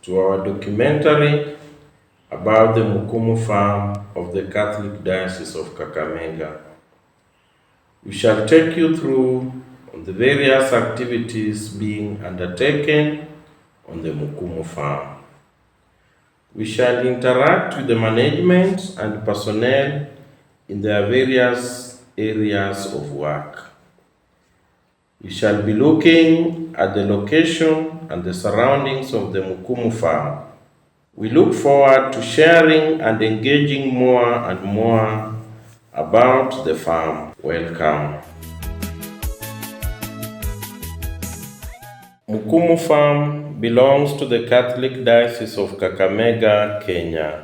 to our documentary about the Mukumu farm of the Catholic Diocese of Kakamega. We shall take you through the various activities being undertaken on the Mukumu farm. We shall interact with the management and personnel in their various areas of work. We shall be looking at the location and the surroundings of the Mukumu farm. We look forward to sharing and engaging more and more about the farm. Welcome. Mukumu farm belongs to the Catholic Diocese of Kakamega, Kenya.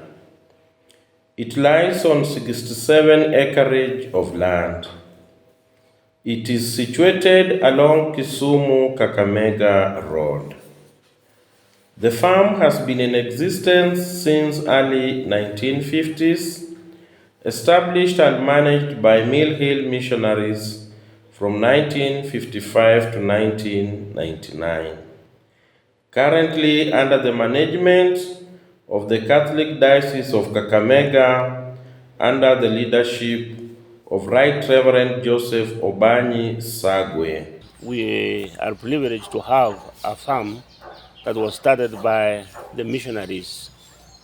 It lies on 67 acreage of land. It is situated along Kisumu-Kakamega Road. The farm has been in existence since early 1950s, established and managed by Mill Hill missionaries from 1955 to 1999. Currently under the management of the Catholic Diocese of Kakamega under the leadership of Right Reverend Joseph Obanyi Sagwe. We are privileged to have a farm that was started by the missionaries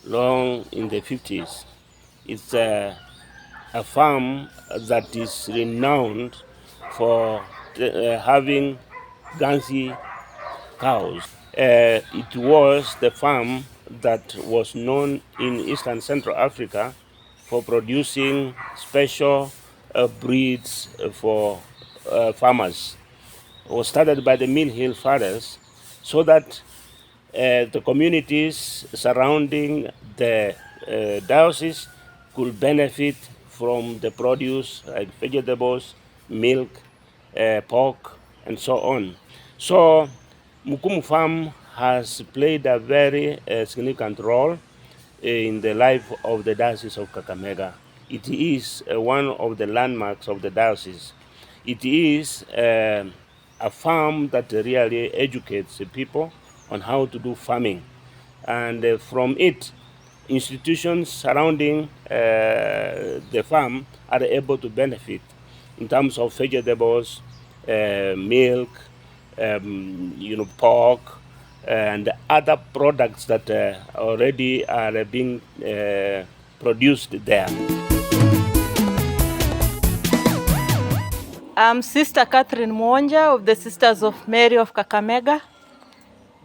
long in the 50s. It's a farm that is renowned for having Gansi cows. It was the farm that was known in Eastern Central Africa for producing special breeds for farmers. It was started by the Mill Hill fathers so that the communities surrounding the diocese could benefit from the produce like vegetables, milk, pork, and so on. So Mukumu farm has played a very significant role in the life of the Diocese of Kakamega. It is one of the landmarks of the diocese. It is a farm that really educates the people on how to do farming. And from it, institutions surrounding the farm are able to benefit in terms of vegetables, milk, pork, and other products that already are being produced there. I'm Sister Catherine Mwonja of the Sisters of Mary of Kakamega.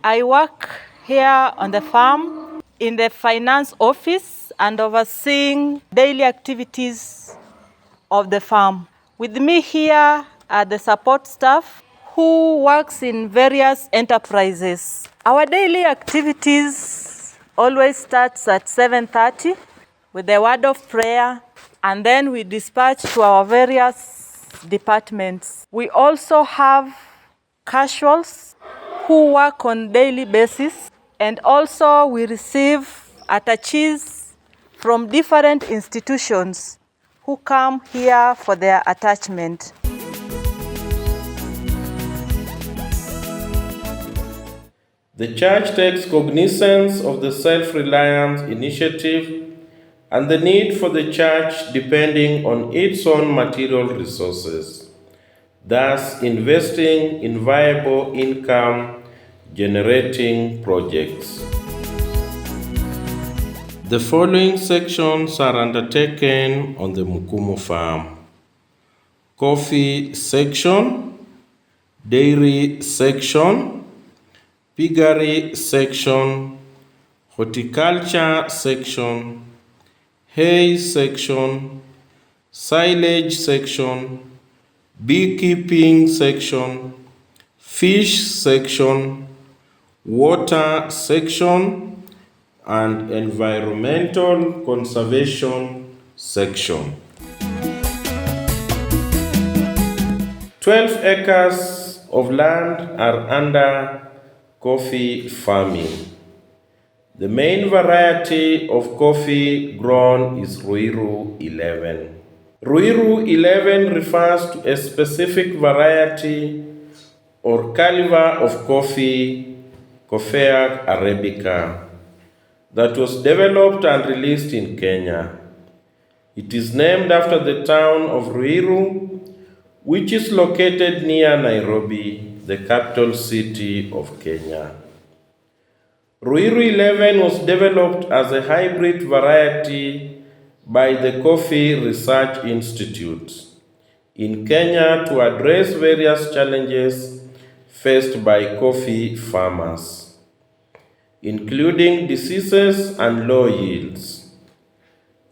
I work here on the farm in the finance office and overseeing daily activities of the farm. With me here are the support staff who works in various enterprises. Our daily activities always starts at 7:30 with the word of prayer, and then we dispatch to our various departments. We also have casuals who work on daily basis, and also we receive attaches from different institutions who come here for their attachment. The Church takes cognizance of the self-reliance initiative and the need for the Church depending on its own material resources, thus investing in viable income-generating projects. The following sections are undertaken on the Mukumu farm: coffee section, dairy section, piggery section, horticulture section, hay section, silage section, beekeeping section, fish section, water section, and environmental conservation section. 12 acres of land are under coffee farming. The main variety of coffee grown is Ruiru 11. Ruiru 11 refers to a specific variety or caliber of coffee, Coffea arabica. that was developed and released in Kenya. It is named after the town of Ruiru, which is located near Nairobi, the capital city of Kenya. Ruiru 11 was developed as a hybrid variety by the Coffee Research Institute in Kenya to address various challenges faced by coffee farmers, including diseases and low yields.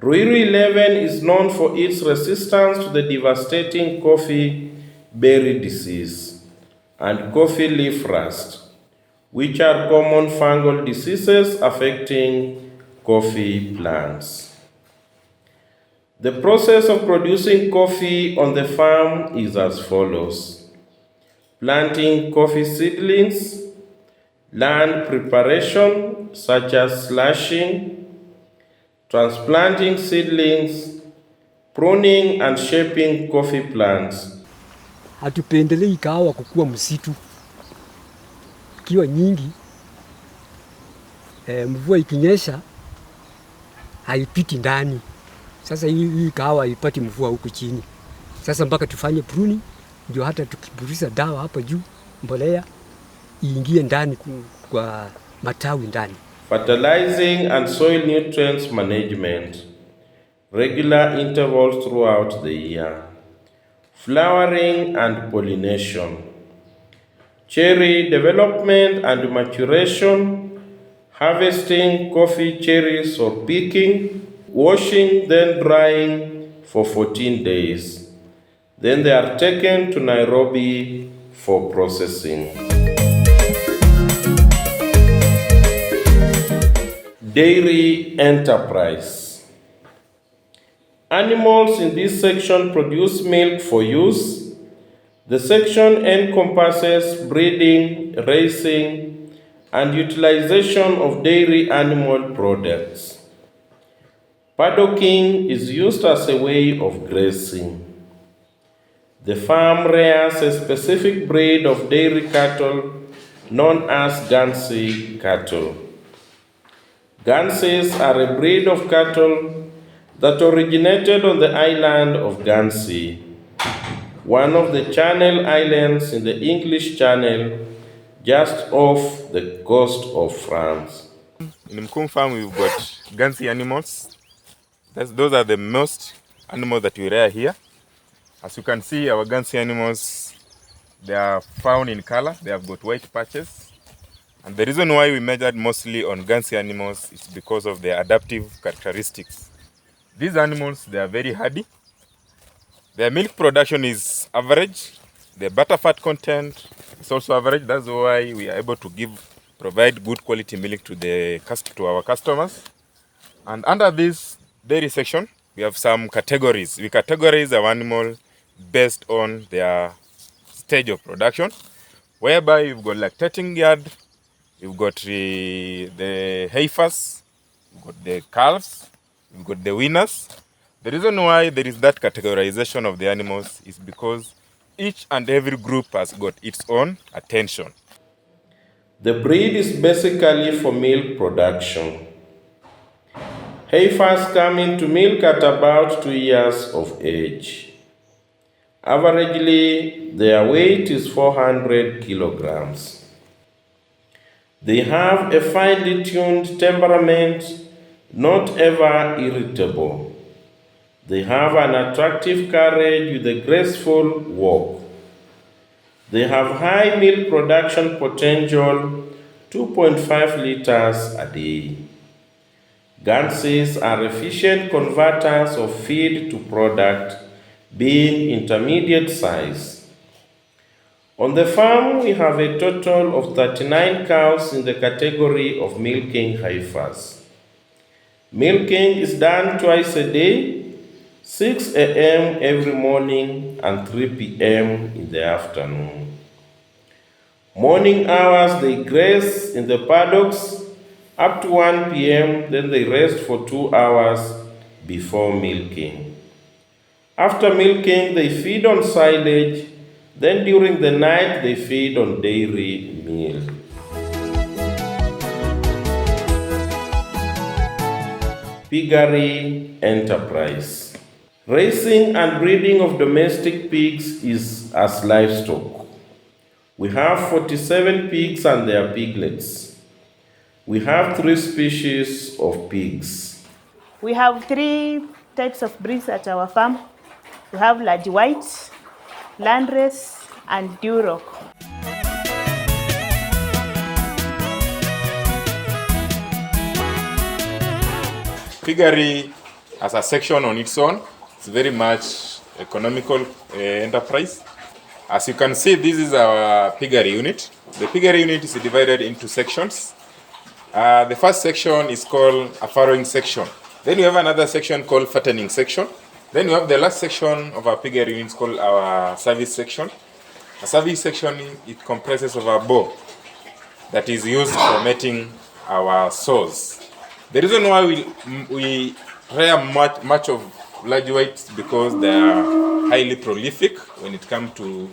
Ruiru 11 is known for its resistance to the devastating coffee berry disease and coffee leaf rust, which are common fungal diseases affecting coffee plants. The process of producing coffee on the farm is as follows: planting coffee seedlings, land preparation such as slashing, transplanting seedlings, pruning and shaping coffee plants. Hatupendelei kahawa kukua msitu ikiwa nyingi. Mvua ikinyesha haipiti ndani. Sasa hii kahawa haipati mvua huku chini. Sasa mpaka tufanye pruning ndio hata tukipuliza dawa hapa juu, mbolea iingie ndani kwa matawi ndani. Fertilizing and soil nutrients management, regular intervals throughout the year, flowering and pollination, cherry development and maturation, harvesting coffee cherries or picking, washing then drying for 14 days. Then they are taken to Nairobi for processing. Dairy enterprise. Animals in this section produce milk for use. The section encompasses breeding, raising, and utilization of dairy animal products. Paddocking is used as a way of grazing. The farm rears a specific breed of dairy cattle known as Guernsey cattle. Guernseys are a breed of cattle that originated on the island of Guernsey, one of the Channel Islands in the English Channel, just off the coast of France. In Mukumu farm, we've got Guernsey animals. Those are the most animals that we rear here. As you can see, our Guernsey animals, they are found in color. They have got white patches. And the reason why we measured mostly on Guernsey animals is because of their adaptive characteristics. These animals, they are very hardy. Their milk production is average. The butterfat content is also average. That's why we are able to provide good quality milk to our customers. And under this dairy section, we have some categories. We categorize our animal based on their stage of production, whereby we've got lactating yard, we've got the heifers, we've got the calves, we've got the weaners. The reason why there is that categorization of the animals is because each and every group has got its own attention. The breed is basically for milk production. Heifers come into milk at about 2 years of age. Averagely, their weight is 400 kilograms. They have a finely tuned temperament, not ever irritable. They have an attractive carriage with a graceful walk. They have high milk production potential, 2.5 liters a day. Guernseys are efficient converters of feed to product, being intermediate size. On the farm, we have a total of 39 cows in the category of milking heifers. Milking is done twice a day, 6 a.m. every morning and 3 p.m. in the afternoon. Morning hours they graze in the paddocks up to 1 p.m., then they rest for 2 hours before milking. After milking, they feed on silage, then during the night they feed on dairy meal. piggery enterprise. Raising and breeding of domestic pigs is as livestock. We have 47 pigs and their piglets. We have 3 species of pigs. We have 3 types of breeds at our farm. We have large white, landrace, and duroc. Piggery as a section on its own, it's very much economical enterprise. As you can see, this is our piggery unit. The piggery unit is divided into sections. The first section is called a farrowing section. Then we have another section called fattening section. Then we have the last section of our piggery unit called our service section. A service section, it comprises of a bow that is used for mating our sows. The reason why we rear much of large whites because they are highly prolific when it comes to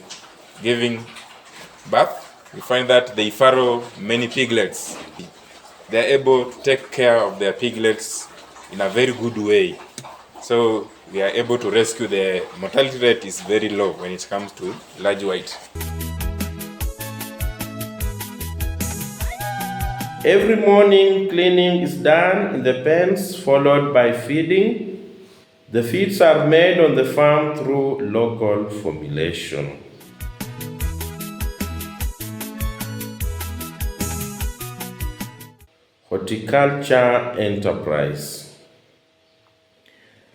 giving birth. We find that they farrow many piglets. They are able to take care of their piglets in a very good way. So we are able to rescue. The mortality rate is very low when it comes to large white. Every morning, cleaning is done in the pens, followed by feeding. The feeds are made on the farm through local formulation. Horticulture enterprise.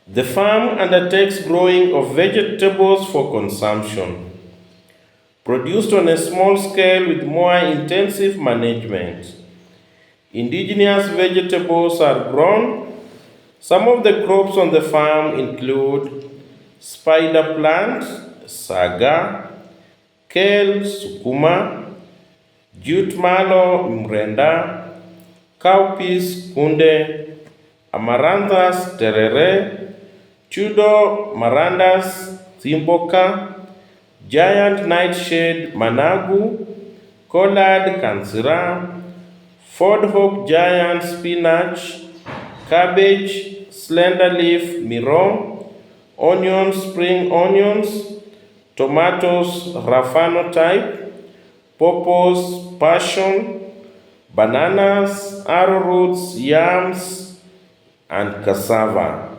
The farm undertakes growing of vegetables for consumption, produced on a small scale with more intensive management. Indigenous vegetables are grown. Some of the crops on the farm include spider plant, saga, kale, sukuma, jute mallow, mrenda, cowpeas, kunde, amaranthus, terere, tudo, marandas, thimboka, giant nightshade, managu, collard, kansira, Fordhawk giant spinach, cabbage, slender leaf miro, onions, spring onions, tomatoes, Rafano type, pawpaws, passion, bananas, arrowroots, yams, and cassava.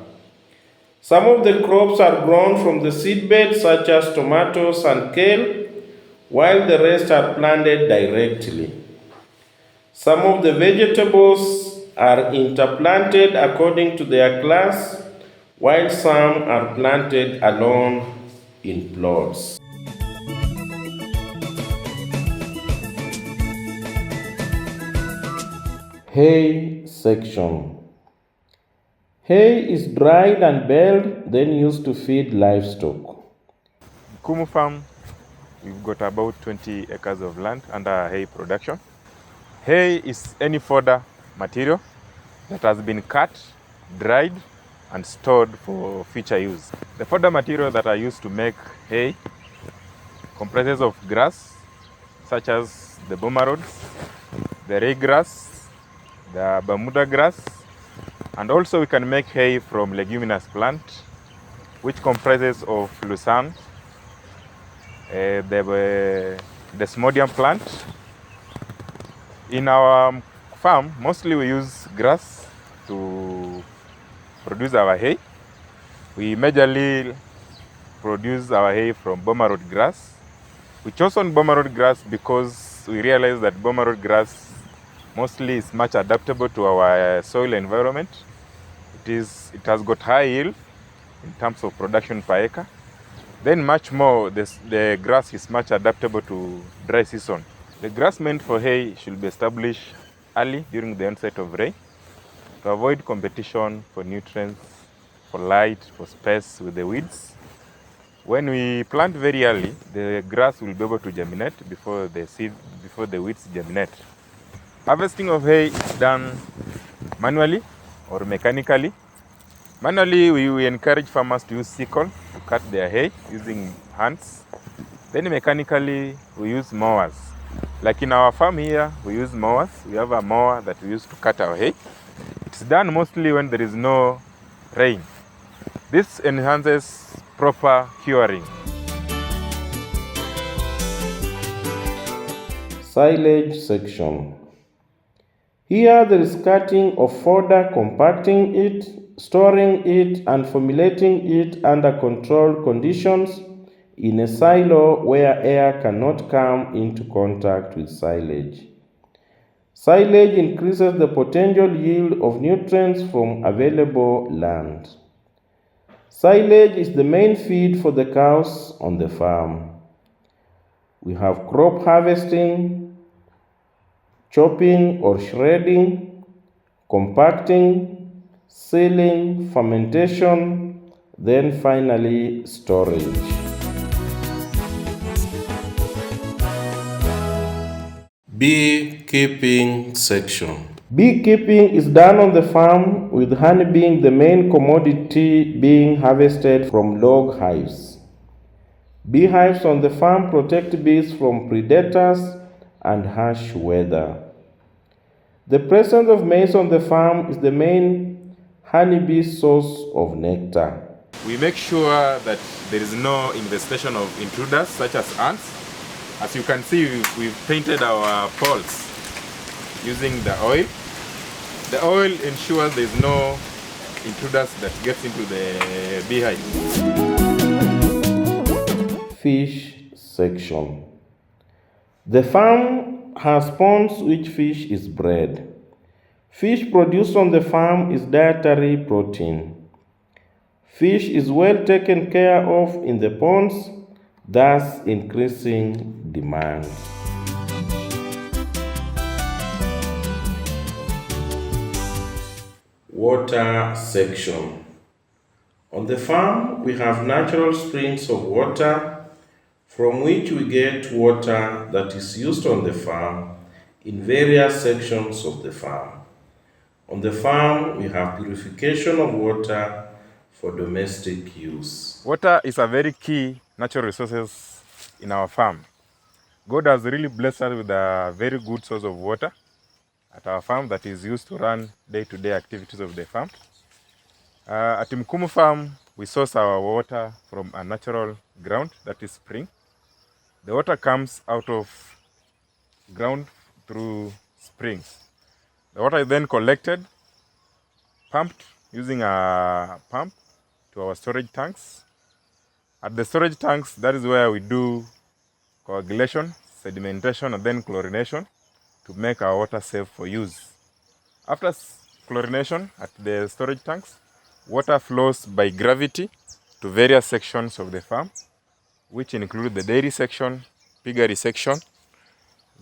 Some of the crops are grown from the seedbed, such as tomatoes and kale, while the rest are planted directly. Some of the vegetables are interplanted according to their class, while some are planted alone in plots. Hay section. Hay is dried and baled, then used to feed livestock. Mukumu farm, we've got about 20 acres of land under hay production. Hay is any fodder material that has been cut, dried, and stored for future use. The fodder material that are used to make hay comprises of grass, such as the boma rods, the raygrass, the Bermuda grass, and also we can make hay from leguminous plant, which comprises of lucerne, the desmodium plant. In our farm, mostly we use grass to produce our hay. We majorly produce our hay from boma road grass. We chose on boma road grass because we realize that boma road grass mostly is much adaptable to our soil environment. It has got high yield in terms of production per acre. Then much more, the grass is much adaptable to dry season. The grass meant for hay should be established early during the onset of rain to avoid competition for nutrients, for light, for space with the weeds. When we plant very early, the grass will be able to germinate before the weeds germinate. Harvesting of hay is done manually or mechanically. Manually, we encourage farmers to use sickle to cut their hay using hands. Then mechanically, we use mowers. Like in our farm here, we use mowers. We have a mower that we use to cut our hay. It It's done mostly when there is no rain. This enhances proper curing. Silage section. Here there is cutting of fodder, compacting it, storing it, and formulating it under controlled conditions in a silo where air cannot come into contact with silage. Silage increases the potential yield of nutrients from available land. Silage is the main feed for the cows on the farm. We have crop harvesting, chopping or shredding, compacting, sealing, fermentation, then finally storage. Beekeeping section. Beekeeping is done on the farm with honey being the main commodity being harvested from log hives. Beehives on the farm protect bees from predators and harsh weather. The presence of maize on the farm is the main honeybee source of nectar. We make sure that there is no infestation of intruders such as ants. As you can see, we've painted our poles using the oil. The oil ensures there is no intruders that gets into the beehive. Fish section. The farm has ponds which fish is bred. Fish produced on the farm is dietary protein. Fish is well taken care of in the ponds, thus increasing demand. Water section. On the farm, we have natural springs of water from which we get water that is used on the farm in various sections of the farm. On the farm, we have purification of water for domestic use. Water is a very key natural resources in our farm. God has really blessed us with a very good source of water at our farm that is used to run day-to-day activities of the farm. At Mukumu farm, we source our water from a natural ground, that is spring. The water comes out of ground through springs. The water is then collected, pumped using a pump to our storage tanks. At the storage tanks, that is where we do coagulation, sedimentation, and then chlorination to make our water safe for use. After chlorination at the storage tanks, water flows by gravity to various sections of the farm, which include the dairy section, piggery section,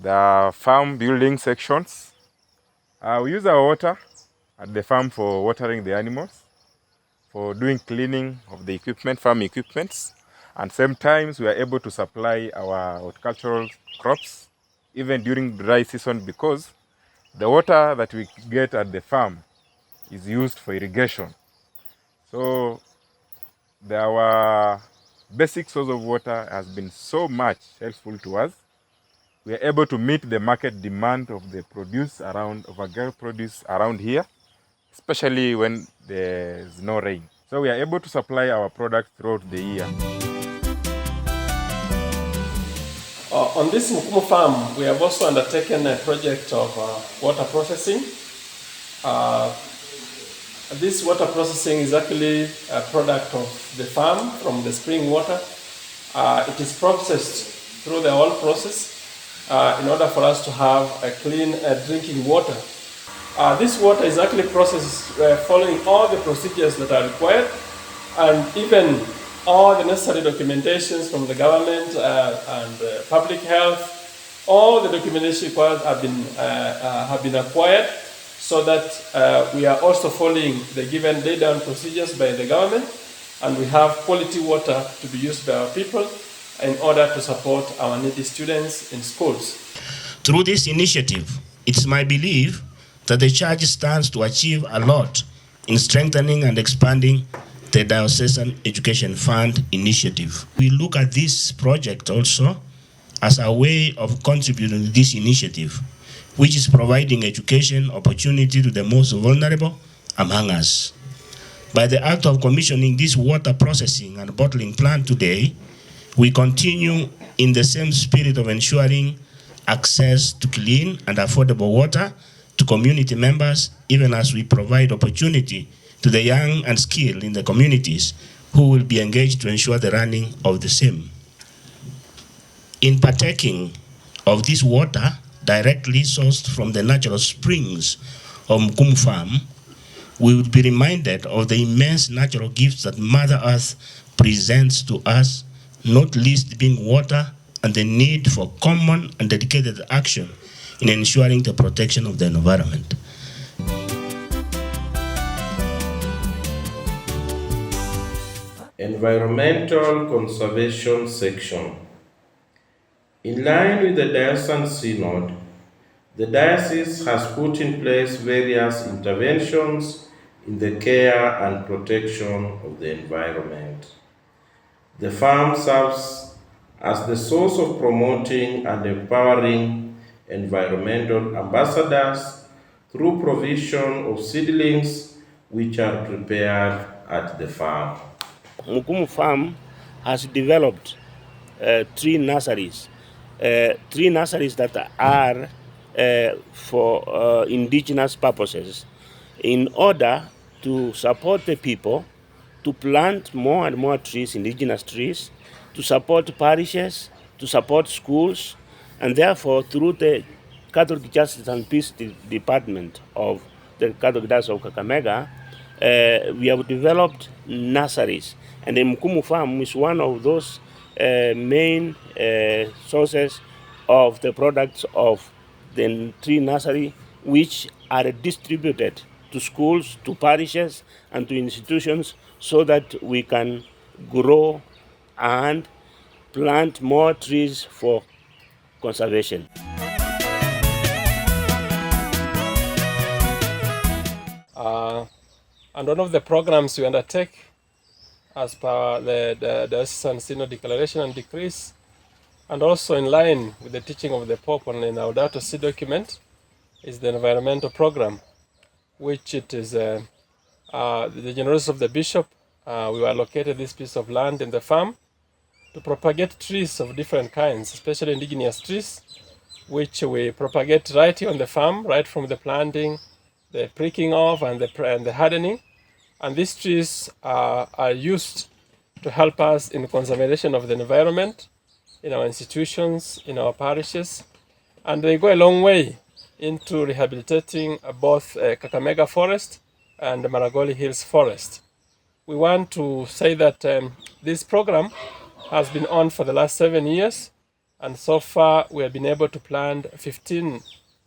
the farm building sections. We use our water at the farm for watering the animals, for doing cleaning of the equipment, farm equipments, and sometimes we are able to supply our horticultural crops even during dry season because the water that we get at the farm is used for irrigation. So our basic source of water has been so much helpful to us. We are able to meet the market demand of the produce of agricultural produce around here, especially when there is no rain. So we are able to supply our product throughout the year. On this Mukumu farm, we have also undertaken a project of water processing. This water processing is actually a product of the farm from the spring water. It is processed through the whole process in order for us to have a clean drinking water. This water is actually processed following all the procedures that are required and even all the necessary documentations from the government and public health. All the documentation required have been acquired so that we are also following the given laid-down procedures by the government, and we have quality water to be used by our people in order to support our needy students in schools. Through this initiative, it's my belief that the church stands to achieve a lot in strengthening and expanding the Diocesan Education Fund initiative. We look at this project also as a way of contributing to this initiative which is providing education opportunity to the most vulnerable among us. By the act of commissioning this water processing and bottling plant today, we continue in the same spirit of ensuring access to clean and affordable water to community members, even as we provide opportunity to the young and skilled in the communities who will be engaged to ensure the running of the same. In partaking of this water directly sourced from the natural springs of Mukumu Farm, we would be reminded of the immense natural gifts that Mother Earth presents to us, not least being water and the need for common and dedicated action in ensuring the protection of the environment. Environmental Conservation Section. In line with the Diocesan Synod, the Diocese has put in place various interventions in the care and protection of the environment. The farm serves as the source of promoting and empowering environmental ambassadors through provision of seedlings which are prepared at the farm. Mukumu Farm has developed three nurseries that are for indigenous purposes in order to support the people to plant more and more trees, indigenous trees, to support parishes, to support schools, and therefore through the Catholic Justice and Peace Department of the Catholic Diocese of Kakamega, we have developed nurseries, and the Mukumu Farm is one of those main sources of the products of the tree nursery, which are distributed to schools, to parishes, and to institutions so that we can grow and plant more trees for conservation. And one of the programs we undertake as per the Diocesan Synod Declaration and Decrees, and also in line with the teaching of the Pope on the Laudato Si document, is the environmental program, which it is the generosity of the bishop. We were allocated this piece of land in the farm to propagate trees of different kinds, especially indigenous trees, which we propagate right here on the farm, right from the planting, the pricking off, and the hardening. And these trees are used to help us in conservation of the environment, in our institutions, in our parishes, and they go a long way into rehabilitating both Kakamega Forest and the Maragoli Hills Forest. We want to say that this program has been on for the last 7 years, and so far we have been able to plant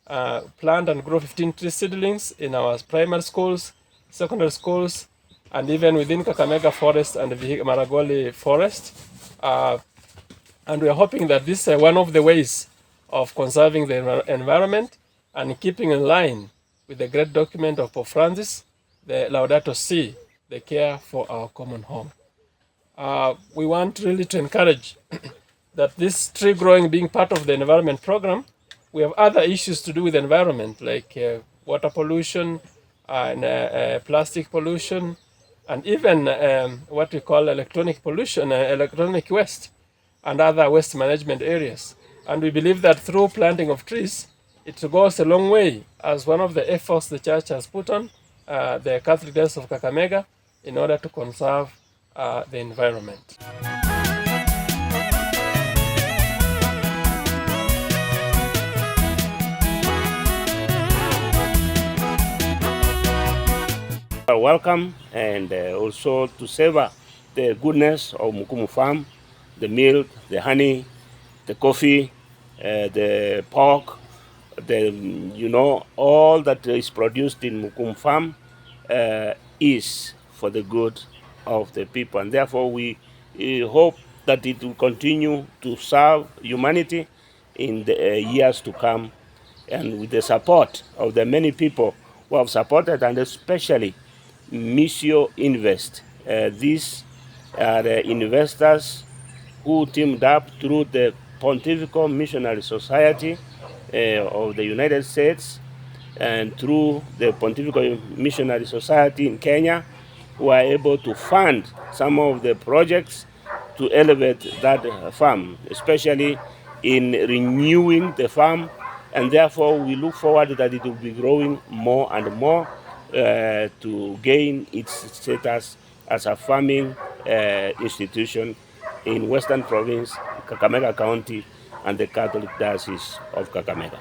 and grow 15 tree seedlings in our primary schools, secondary schools, and even within Kakamega Forest and the Maragoli Forest. And we are hoping that this is one of the ways of conserving the environment and keeping in line with the great document of Pope Francis, the Laudato Si, the care for our common home. We want really to encourage that this tree growing being part of the environment program, we have other issues to do with the environment, like water pollution and plastic pollution, and even what we call electronic pollution, electronic waste, and other waste management areas. And we believe that through planting of trees, it goes a long way as one of the efforts the Church has put on the Catholic Diocese of Kakamega in order to conserve the environment. Welcome, and also to savor the goodness of Mukumu Farm, the milk, the honey, the coffee, the pork, all that is produced in Mukumu Farm is for the good of the people, and therefore we hope that it will continue to serve humanity in the years to come, and with the support of the many people who have supported, and especially Missio Invest. These are investors who teamed up through the Pontifical Missionary Society of the United States, and through the Pontifical Missionary Society in Kenya, who are able to fund some of the projects to elevate that farm, especially in renewing the farm, and therefore we look forward that it will be growing more and more to gain its status as a farming institution in Western Province, Kakamega County, and the Catholic Diocese of Kakamega.